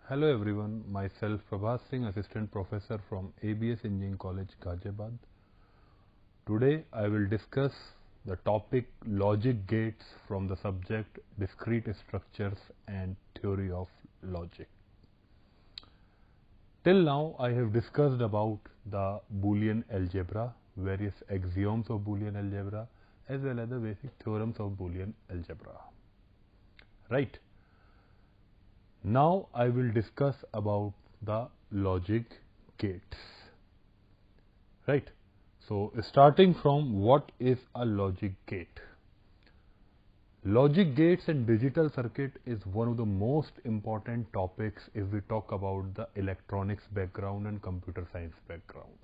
Hello everyone, myself Prabhat Singh, Assistant Professor from ABS Engineering College, Ghaziabad. Today I will discuss the topic logic gates from the subject discrete structures and theory of logic. Till now I have discussed about the Boolean algebra, various axioms of Boolean algebra as well as the basic theorems of Boolean algebra. Right? Now I will discuss about the logic gates. Right? So starting from what is a logic gate? Logic gates and digital circuit is one of the most important topics if we talk about the electronics background and computer science background.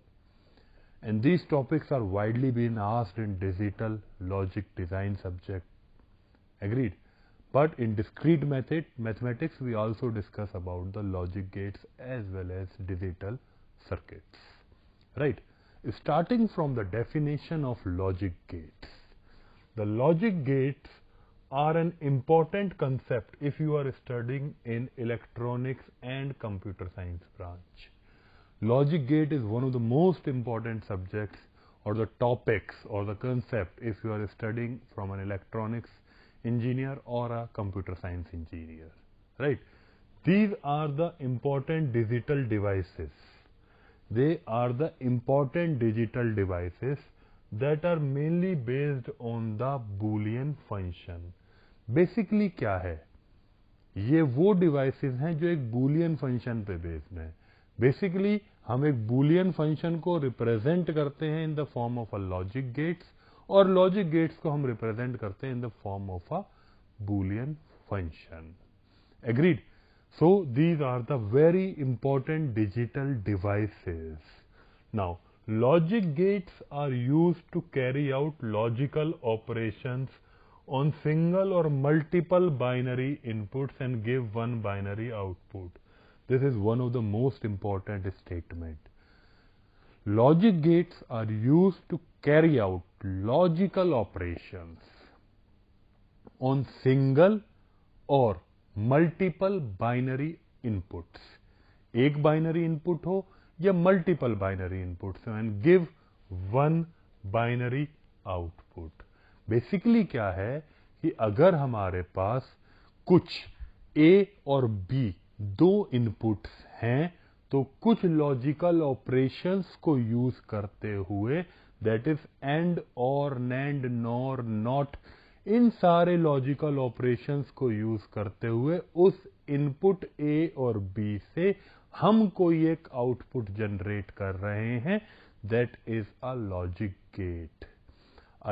And these topics are widely being asked in digital logic design subject. Agreed? But in discrete mathematics, we also discuss about the logic gates as well as digital circuits. Right? Starting from the definition of logic gates. The logic gates are an important concept if you are studying in electronics and computer science branch. Logic gate is one of the most important subjects or the topics or the concept if you are studying from an electronics engineer or a computer science engineer, right? These are the important digital devices. They are the important digital devices that are mainly based on the Boolean function. Basically क्या है? ये वो devices हैं जो एक Boolean function पे based हैं. Basically हम एक बूलियन फंक्शन को रिप्रेजेंट करते हैं in the form of a logic gates और लॉजिक गेट्स को हम रिप्रेजेंट करते हैं in the form of a Boolean function. Agreed? So these are the very important digital devices. Now logic gates are used to carry out logical operations on single or multiple binary inputs and give one binary output. This is one of the most important statement. Logic gates are used to carry out logical operations on single or multiple binary inputs. एक binary input हो या multiple binary inputs हो and give one binary output. Basically क्या है कि अगर हमारे पास कुछ A और B दो इनपुट्स हैं तो कुछ लॉजिकल ऑपरेशंस को यूज करते हुए दैट इज एंड और नैंड नॉर नॉट, इन सारे लॉजिकल ऑपरेशंस को यूज करते हुए उस इनपुट A और B से हम कोई एक आउटपुट जनरेट कर रहे हैं. That is a logic gate.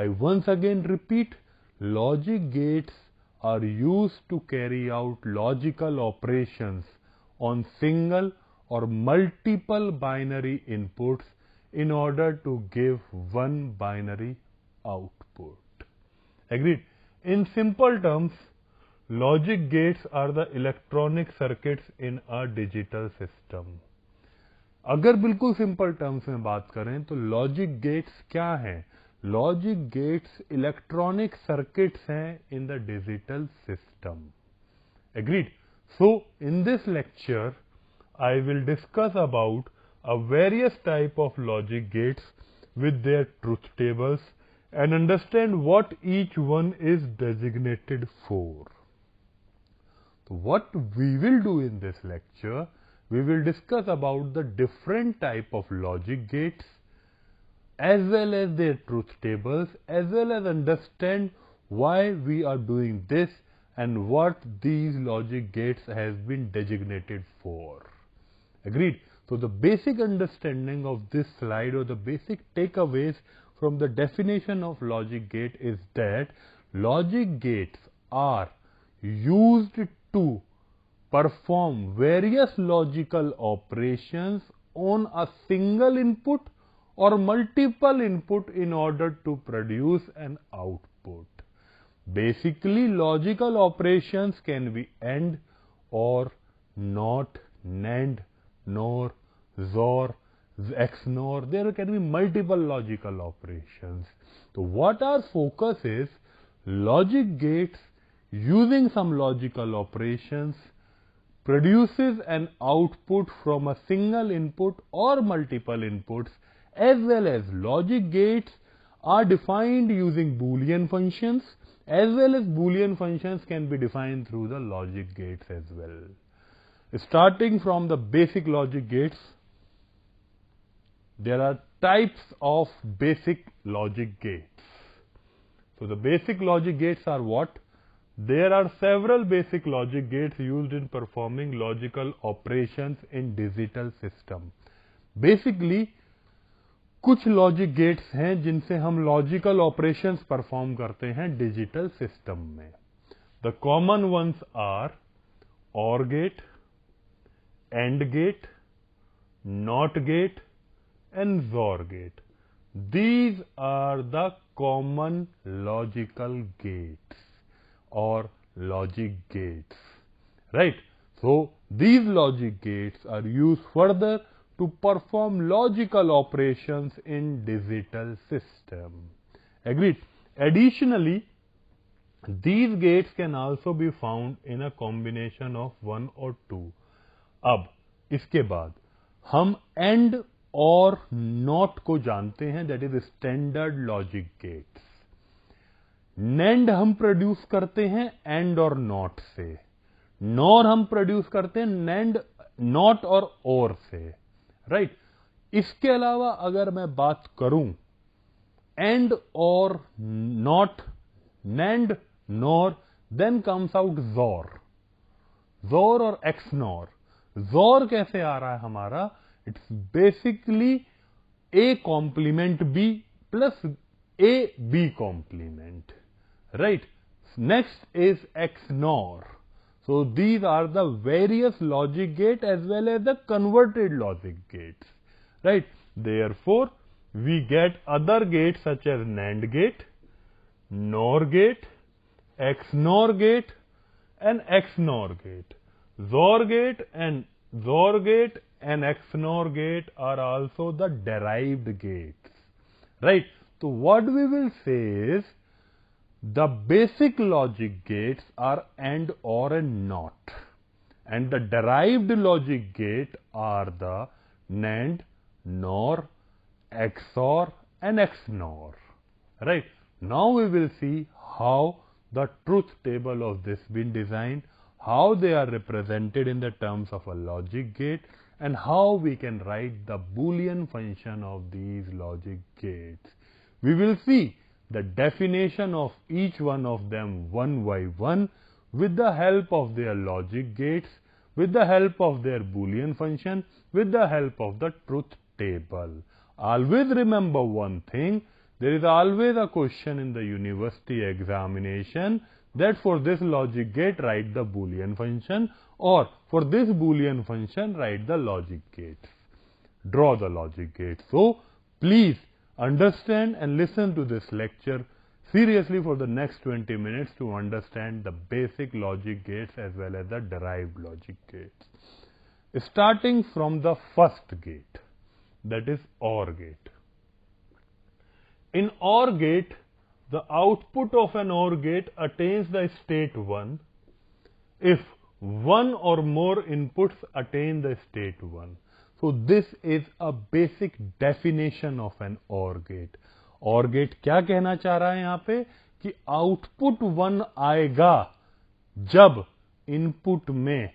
I once again repeat, logic gates are used to carry out logical operations on single or multiple binary inputs in order to give one binary output. Agreed? In simple terms, logic gates are the electronic circuits in a digital system. अगर बिल्कुल simple terms में बात करें तो logic gates क्या हैं? Logic gates electronic circuits हैं in the digital system. Agreed? So in this lecture I will discuss about a various type of logic gates with their truth tables and understand what each one is designated for. So what we will do in this lecture, we will discuss about the different type of logic gates as well as their truth tables, as well as understand why we are doing this and what these logic gates has been designated for. Agreed? So the basic understanding of this slide or the basic takeaways from the definition of logic gate is that logic gates are used to perform various logical operations on a single input or multiple input in order to produce an output. Basically, logical operations can be AND or NOT, NAND, NOR, XOR, XNOR. There can be multiple logical operations. So what our focus is, logic gates using some logical operations produces an output from a single input or multiple inputs, as well as logic gates are defined using Boolean functions, as well as Boolean functions can be defined through the logic gates as well. Starting from the basic logic gates, there are types of basic logic gates. So the basic logic gates are what? There are several basic logic gates used in performing logical operations in digital system. Basically, कुछ logic gates हैं जिनसे हम logical operations perform करते हैं digital system में. The common ones are OR gate, AND gate, NOT gate and XOR gate. These are the common logical gates or logic gates, right? So these logic gates are used further to perform logical operations in digital system. Agreed? Additionally, these gates can also be found in a combination of one or two. अब इसके बाद हम AND और NOT को जानते हैं, that is standard logic gates. NAND हम produce करते हैं AND और NOT से, NOR हम प्रोड्यूस करते हैं NAND, NOT और OR से, राइट. इसके अलावा अगर मैं बात करूं AND और NOT, NAND, NOR, then comes out XOR. XOR और XNOR. XOR कैसे आ रहा है हमारा? It's basically A complement B plus A B complement, right. Next is XNOR. So these are the various logic gate as well as the converted logic gates, right? Therefore, we get other gates such as NAND gate, NOR gate, XNOR gate and XNOR gate. XOR gate and XNOR gate are also the derived gates, right? So what we will say is the basic logic gates are AND, OR and NOT, and the derived logic gate are the NAND, NOR, XOR and XNOR, right? Now we will see how the truth table of this been designed, how they are represented in the terms of a logic gate, and how we can write the Boolean function of these logic gates. We will see the definition of each one of them one by one with the help of their logic gates, with the help of their Boolean function, with the help of the truth table. Always remember one thing, there is always a question in the university examination that for this logic gate write the Boolean function, or for this Boolean function write the logic gates. Draw the logic gates. So please understand and listen to this lecture seriously for the next 20 minutes to understand the basic logic gates as well as the derived logic gates. Starting from the first gate, that is OR gate. In OR gate, the output of an OR gate attains the state 1 if one or more inputs attain the state 1. So this is a basic definition of an OR gate. OR gate क्या कहना चाह रहा है यहाँ पे कि output 1 आएगा जब इनपुट में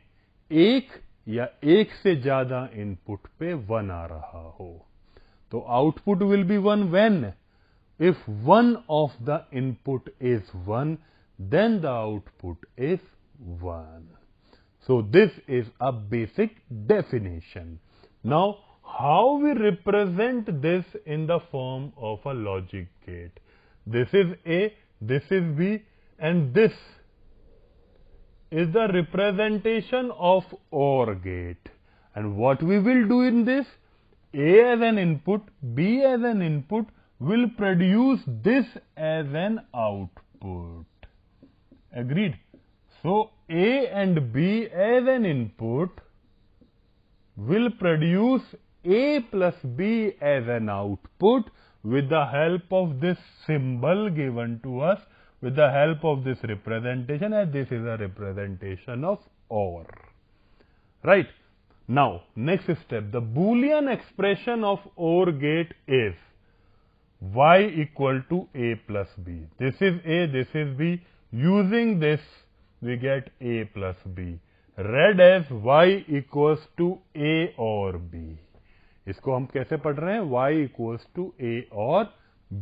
एक या एक से ज्यादा इनपुट पे 1 आ रहा हो. तो output will be 1 when if one of the input is 1, then the output is 1. So this is a basic definition. Now, how we represent this in the form of a logic gate? This is A, this is B, and this is the representation of OR gate. And what we will do in this? A as an input, B as an input, will produce this as an output. Agreed? So A and B as an input will produce A plus B as an output with the help of this symbol given to us, with the help of this representation, as this is a representation of OR. right? Now, next step, the Boolean expression of OR gate is y equal to a plus b. This is a, this is b. Using this, we get a plus b. Read as y equals to a or b. इसको हम कैसे पढ़ रहे हैं? y equals to a or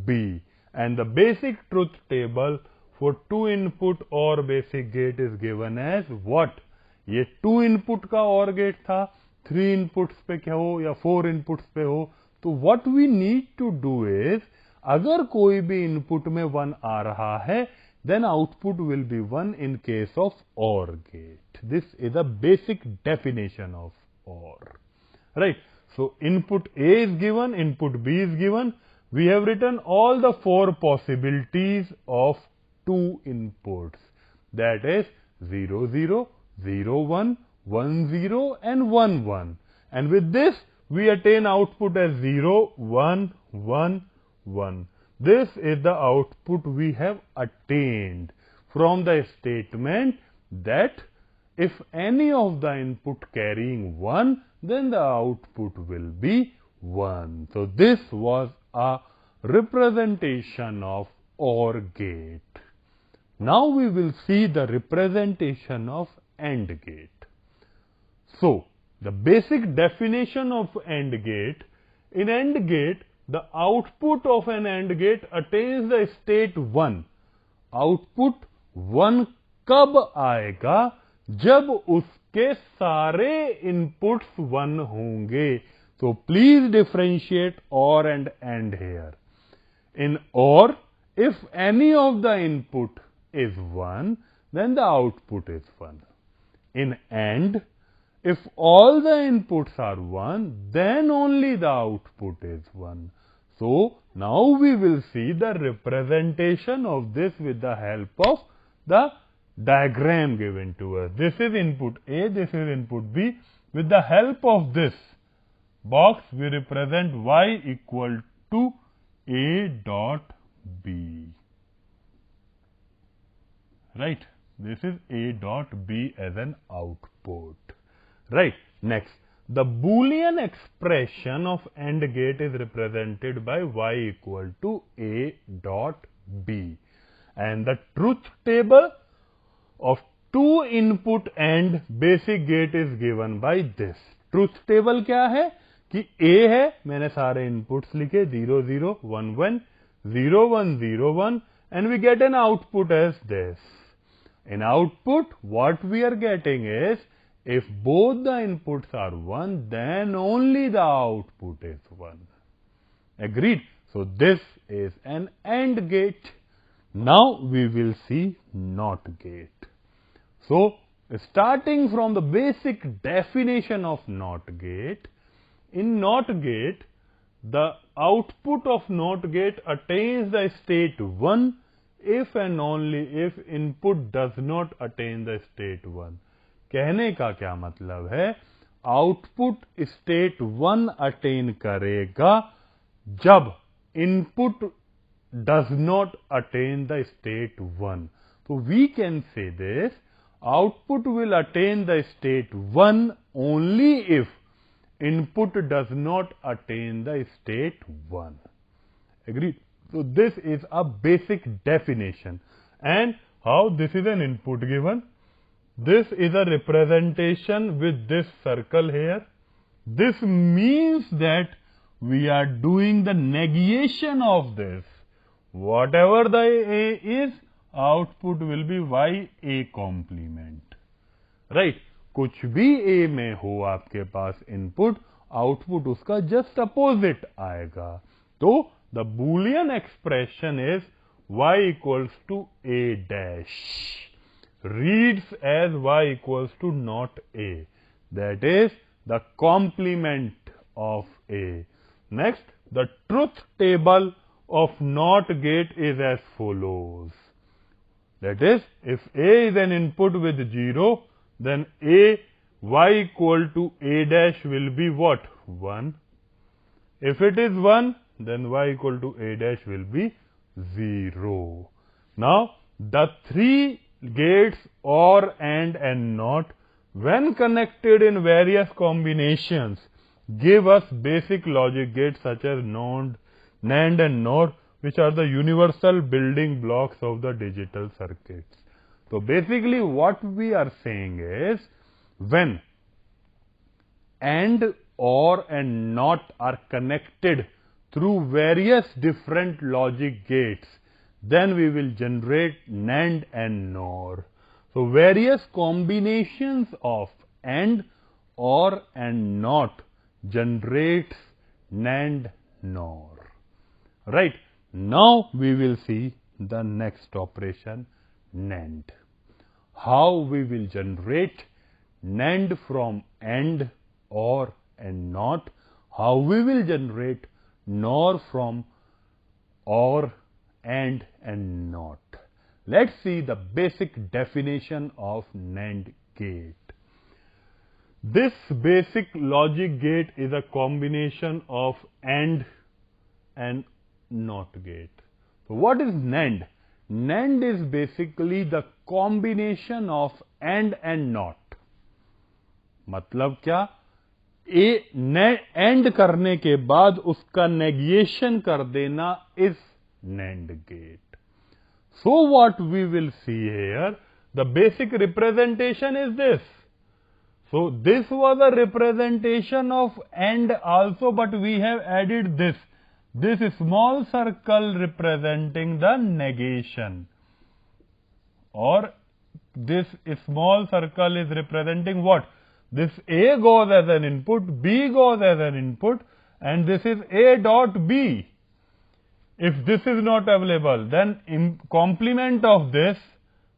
b. And the basic truth table for 2 input OR basic gate is given as what? ये 2 input का OR gate था, 3 inputs पे क्या हो या 4 inputs पे हो, तो what we need to do is, अगर कोई भी इनपुट में 1 आ रहा है, then output will be 1 in case of OR gate. This is a basic definition of OR. Right? So input A is given, input B is given. We have written all the 4 possibilities of 2 inputs. That is 0, 0, 0, 1, 1, 0 and 1, 1. And with this, we attain output as 0, 1, 1, 1. This is the output we have attained from the statement that if any of the input carrying 1, then the output will be 1. So this was a representation of OR gate. Now we will see the representation of AND gate. So, the basic definition of AND gate, in AND gate, the output of an AND gate attains the state 1. Output 1 कब आएगा? जब उसके सारे inputs 1 होंगे. So, please differentiate OR and AND here. In OR, if any of the input is 1, then the output is 1. In AND, if all the inputs are 1, then only the output is 1. So, now we will see the representation of this with the help of the diagram given to us. This is input A, this is input B. With the help of this box, we represent y equal to A dot B. Right? This is A dot B as an output. Right? Next, the Boolean expression of AND gate is represented by y equal to A dot B. And the truth table of 2 input AND basic gate is given by this. Truth table क्या है? कि A है, मैंने सारे inputs लिखे 0, 0, 1, 1, 0, 1, 0, 1 and we get an output as this. In output, what we are getting is, if both the inputs are 1, then only the output is 1. Agreed? So, this is an AND gate. Now, we will see NOT gate. So, starting from the basic definition of NOT gate, in NOT gate, the output of NOT gate attains the state 1 if and only if input does not attain the state 1. कहने का क्या मतलब है? Output state 1 attain करेगा जब input does not attain the state 1. So we can say this, output will attain the state 1 only if input does not attain the state 1. Agreed? So this is a basic definition. And how this is an input given? This is a representation with this circle here. This means that we are doing the negation of this. Whatever the A is, output will be y A complement. Right? कुछ भी A में हो आपके पास input, output उसका just opposite आएगा. तो the Boolean expression is y equals to A dash. Reads as y equals to not A. That is the complement of A. Next, the truth table of NOT gate is as follows. That is, if A is an input with 0, then A y equal to A dash will be what? 1. If it is 1, then y equal to A dash will be 0. Now, the 3 gates OR, AND, and NOT when connected in various combinations, give us basic logic gates such as NAND and NOR, which are the universal building blocks of the digital circuits. So basically what we are saying is, when AND, OR and NOT are connected through various different logic gates, then we will generate NAND and NOR. So various combinations of AND, OR and NOT generates NAND, NOR. Right. Now we will see the next operation, NAND. How we will generate NAND from AND, OR and NOT. How we will generate NOR from OR, AND and NOT. Let's see the basic definition of NAND gate. This basic logic gate is a combination of AND and NOT gate. So what is NAND? NAND is basically the combination of AND and NOT. मतलब क्या? AND करने के बाद उसका negation कर देना is NAND gate. So what we will see here, the basic representation is this. So this was a representation of AND also, but we have added this small circle representing the negation, or this small circle is representing what? This A goes as an input, B goes as an input, and this is A dot B. If this is not available, then complement of this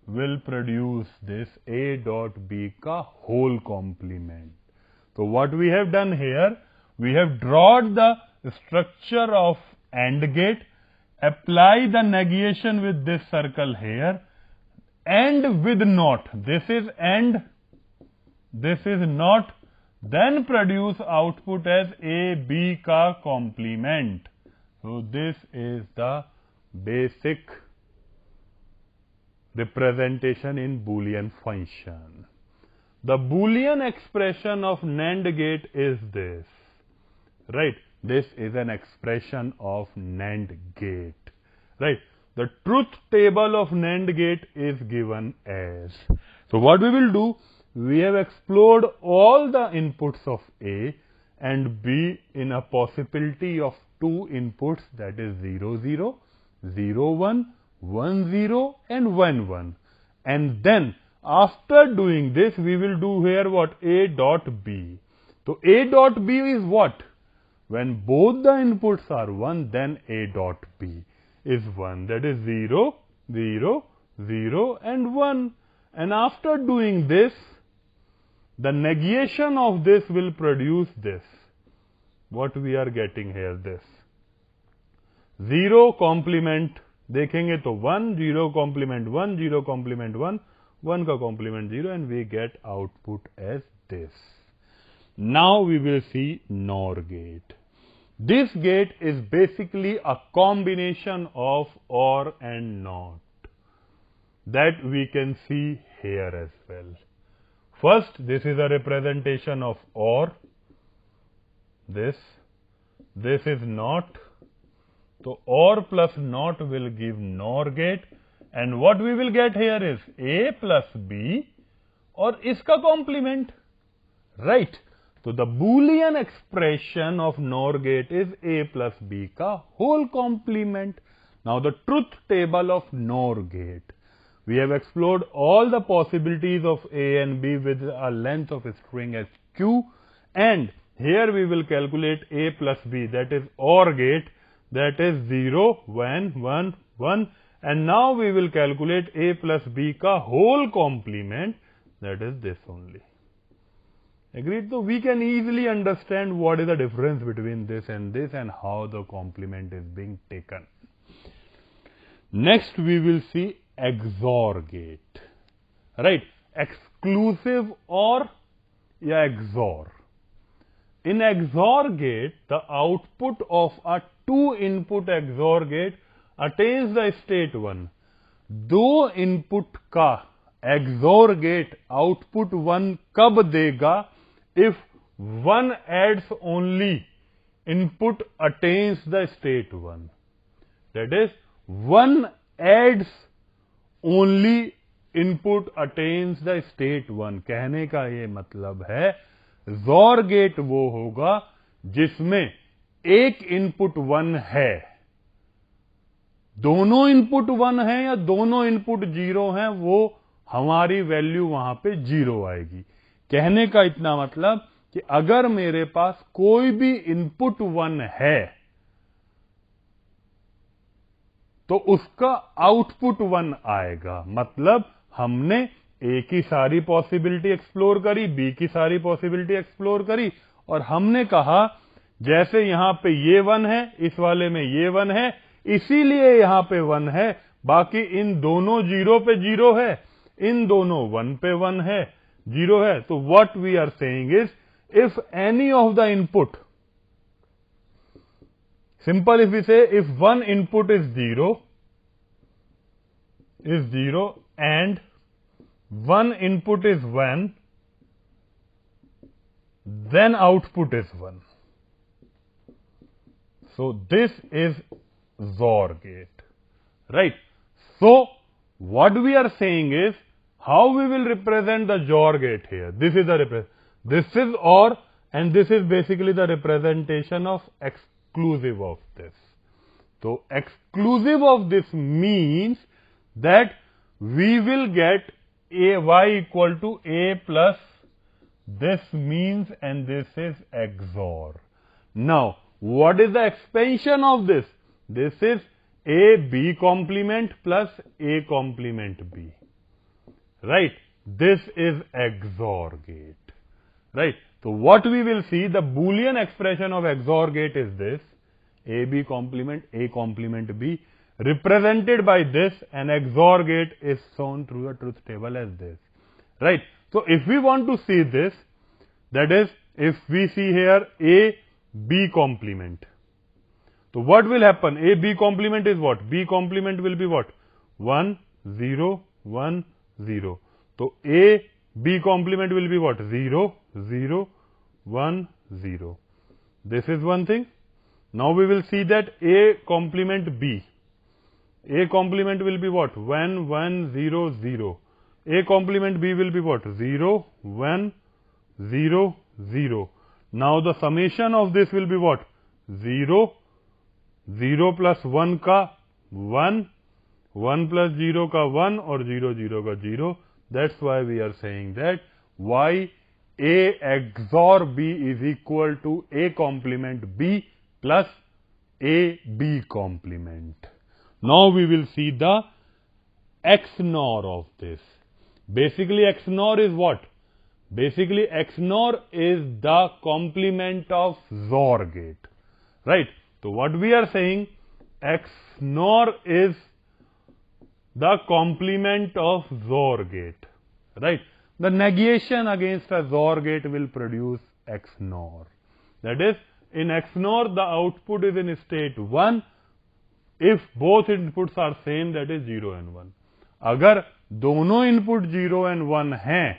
will produce this A dot B ka whole complement. So what we have done here, we have drawn the structure of AND gate, apply the negation with this circle here, and with NOT. This is AND, this is NOT, then produce output as A, B ka complement. So this is the basic representation in Boolean function. The Boolean expression of NAND gate is this, right? This is an expression of NAND gate, right? The truth table of NAND gate is given as. So what we will do, we have explored all the inputs of A and B in a possibility of two inputs, that is 0, 0, 0, 1, 1, 0 and 1, 1. And then after doing this, we will do here what? A dot B. So A dot B is what? When both the inputs are 1, then A dot B is 1. That is 0, 0, 0 and 1. And after doing this, the negation of this will produce this. What we are getting here, this 0 complement, देखेंगे तो 1, 0 complement 1, 0 complement 1, 1 का complement 0, and we get output as this. Now we will see NOR gate. This gate is basically a combination of OR and NOT that we can see here as well. First, this is a representation of OR. This is NOT. So OR plus NOT will give NOR gate, and what we will get here is A plus B or iska complement, right? So the Boolean expression of NOR gate is A plus B ka whole complement. Now the truth table of NOR gate. We have explored all the possibilities of A and B with a length of a string as Q, and here we will calculate A plus B, that is OR gate, that is 0, 1, 1, 1, and now we will calculate A plus B ka whole complement, that is this only. Agreed? So we can easily understand what is the difference between this and how the complement is being taken. Next we will see XOR gate, right? Exclusive OR या XOR. In XOR gate, the output of a two-input XOR gate attains the state 1. दो input का XOR gate output 1 कब देगा? If 1 adds only input attains the state 1. That is, 1 adds only input attains the state 1. कहने का ये मतलब है XOR gate वो होगा जिसमें एक इनपुट 1 है, दोनों इनपुट 1 है या दोनों इनपुट 0 हैं, वो हमारी वैल्यू वहां पे 0 आएगी। कहने का इतना मतलब कि अगर मेरे पास कोई भी इनपुट 1 है तो उसका आउटपुट 1 आएगा। मतलब हमने ए की सारी पॉसिबिलिटी एक्सप्लोर करी, बी की सारी पॉसिबिलिटी एक्सप्लोर करी, और हमने कहा जैसे यहां पे ये 1 है, इस वाले में ये 1 है, इसीलिए यहां पे 1 है, बाकी इन दोनों 0 पे 0 है, इन दोनों 1 पे 1 है, 0 है। तो what we are saying is if any of the input, simple if we say if one input is 0 and one input is 1, then output is 1. So this is XOR gate, right? So what we are saying is how we will represent the XOR gate here. This is the this is OR, and this is basically the representation of exclusive of this. So exclusive of this means that we will get y equal to a plus this means, and this is XOR. Now what is the expansion of this? This is a b complement plus a complement b, right? This is XOR gate, right? So what we will see, the Boolean expression of XOR gate is this: AB complement A complement B, represented by this, and XOR gate is shown through the truth table as this, right? So if we want to see this, that is, if we see here A B complement, so what will happen? A B complement is what? B complement will be what? 1 0 1 0. So A B complement will be what? 0 0 1 0. This is one thing. Now we will see that A complement B. A complement will be what? 1 1 0 0. A complement B will be what? 0 1 0 0. Now the summation of this will be what? 0 0 plus 1 ka 1, 1 plus 0 ka 1, or 0 0 ka 0. That's why we are saying that y A XOR B is equal to A complement B plus A B complement. Now we will see the XNOR of this. Basically XNOR is what? Basically XNOR is the complement of XOR gate, right? So what we are saying, XNOR is the complement of XOR gate, right? The negation against a XOR gate will produce XNOR. That is, in XNOR the output is in state 1 if both inputs are same, that is 0 and 1. अगर दोनों input 0 and 1 हैं,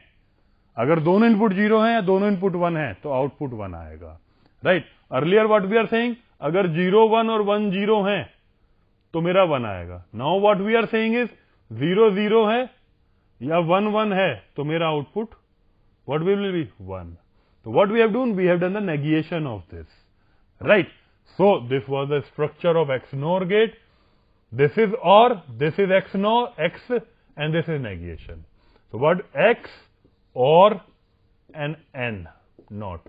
अगर दोनों input 0 हैं या दोनों input 1 है, तो आउटपुट 1 आएगा, right? Earlier what we are saying, अगर 0 1 और 1 0 है तो मेरा 1 आएगा. Now what we are saying is 0 0 है या 1 1 है तो मेरा output what will be 1. So what we have done, we have done the negation of this, right? So this was the structure of XNOR gate. This is OR, this is XNOR, X, and this is negation. So what? X, OR, and N not,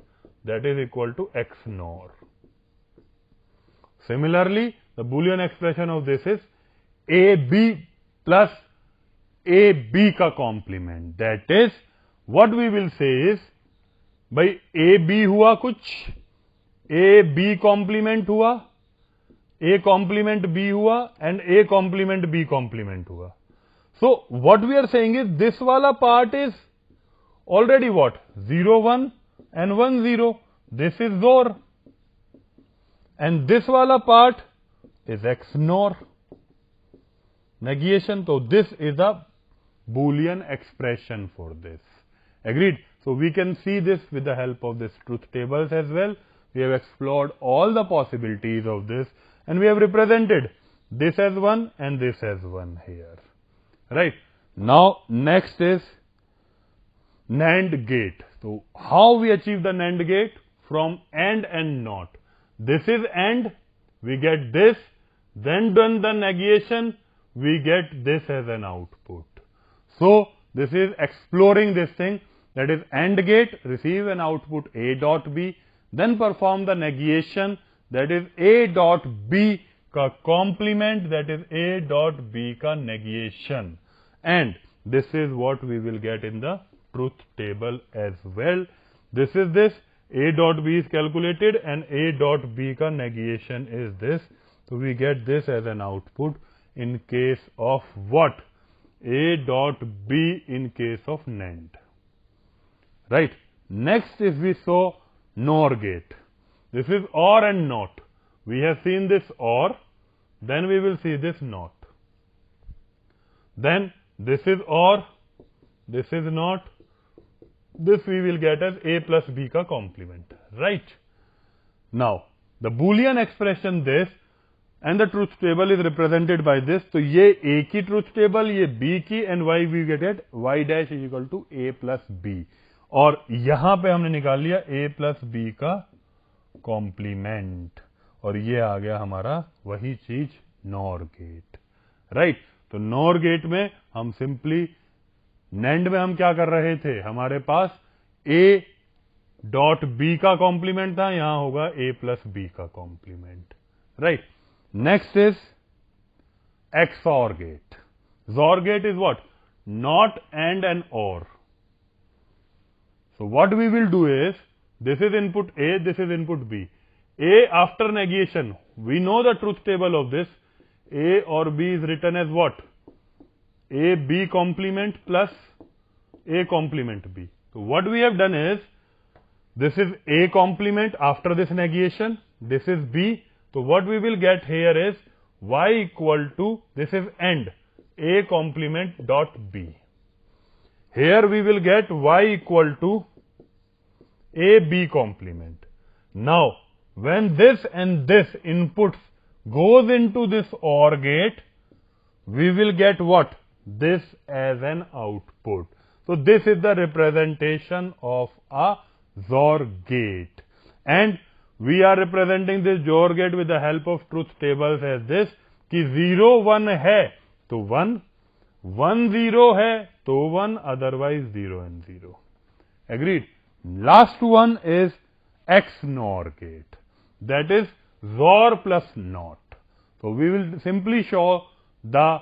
that is equal to XNOR. Similarly, the Boolean expression of this is AB plus AB का complement. That is, what we will say is, भाई A B हुआ कुछ, ए B complement हुआ, A complement B हुआ, and A complement B complement हुआ. So what we are saying is this वाला part is already what? 0 1 and 1 0. This is XOR, and this वाला part is XNOR, negation. तो this is a Boolean expression for this. Agreed? So we can see this with the help of this truth tables as well. We have explored all the possibilities of this, and we have represented this as 1 and this as 1 here. Right? Now next is NAND gate. So how we achieve the NAND gate? From and not. This is and, we get this, then done the negation, we get this as an output. So this is exploring this thing, that is AND gate, receive an output A dot B, then perform the negation, that is A dot B ka complement, that is A dot B ka negation. And this is what we will get in the truth table as well. This is this, A dot B is calculated and A dot B ka negation is this. So we get this as an output in case of what? A dot B in case of NAND. Right. Next is we saw NOR gate. This is OR and NOT. We have seen this OR, then we will see this NOT. Then this is OR, this is NOT. This we will get as A plus B ka complement, right? Now, the Boolean expression this and the truth table is represented by this. So, ये A की truth table, ये B की, and Y we get it Y dash is equal to A plus B. और यहाँ पे हमने निकाल लिया A plus B का complement, और ये आ गया हमारा वही चीज NOR गेट, राइट? तो NOR गेट में हम सिंपली NAND में हम क्या कर रहे थे, हमारे पास A डॉट B का कॉम्प्लीमेंट था, यहां होगा A प्लस B का complement, right? Next is XOR gate. XOR gate is what? Not and an OR. So what we will do is, this is input A, this is input B. A after negation, we know the truth table of this. A or B is written as what? A B complement plus A complement B. So what we have done is, this is A complement after this negation, this is B. So what we will get here is Y equal to, this is AND, A complement dot B. Here we will get Y equal to A B complement. Now when this and this inputs goes into this OR gate, we will get what? This as an output. So this is the representation of a XOR gate, and we are representing this XOR gate with the help of truth tables as this, कि 0 1 है तो 1, 1 0 है तो 1, otherwise 0 and 0. Agreed? Last one is XNOR gate, that is XOR plus NOT. So we will simply show the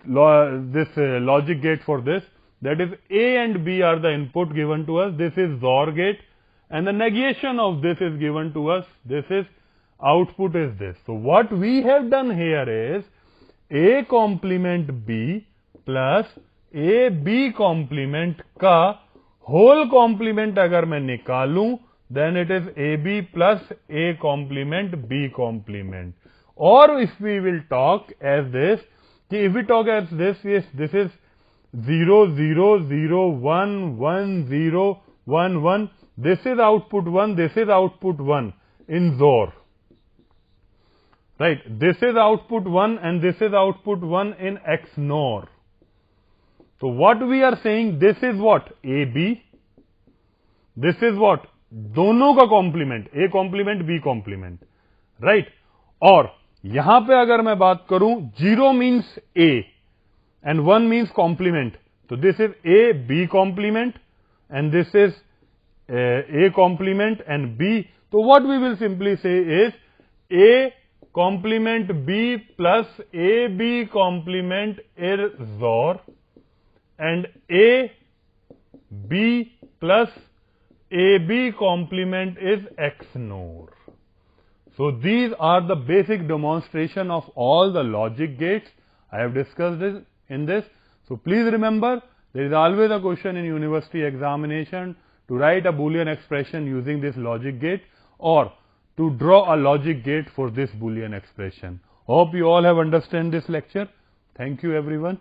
logic gate for this, that is A and B are the input given to us, this is XOR gate, and the negation of this is given to us, this is output is this. So what we have done here is A complement B plus A B complement का whole complement अगर मैं निकालूं, then it is AB plus A complement B complement. Or if we will talk as this, if we talk as this, yes, this is 0 0 0 1 1 0 1 1. This is output 1, this is output 1 in XOR. Right? This is output 1 and this is output 1 in XNOR. So what we are saying, this is what? AB. This is what? दोनों का complement, A complement, B complement. Right? और यहां पे अगर मैं बात करूं, 0 means A and 1 means complement. So this is A B complement and this is A complement and B. So what we will simply say is A complement B plus A B complement is XOR and A B plus A B complement is XNOR. So these are the basic demonstration of all the logic gates I have discussed in this. So please remember, there is always a question in university examination to write a Boolean expression using this logic gate or to draw a logic gate for this Boolean expression. Hope you all have understood this lecture. Thank you everyone.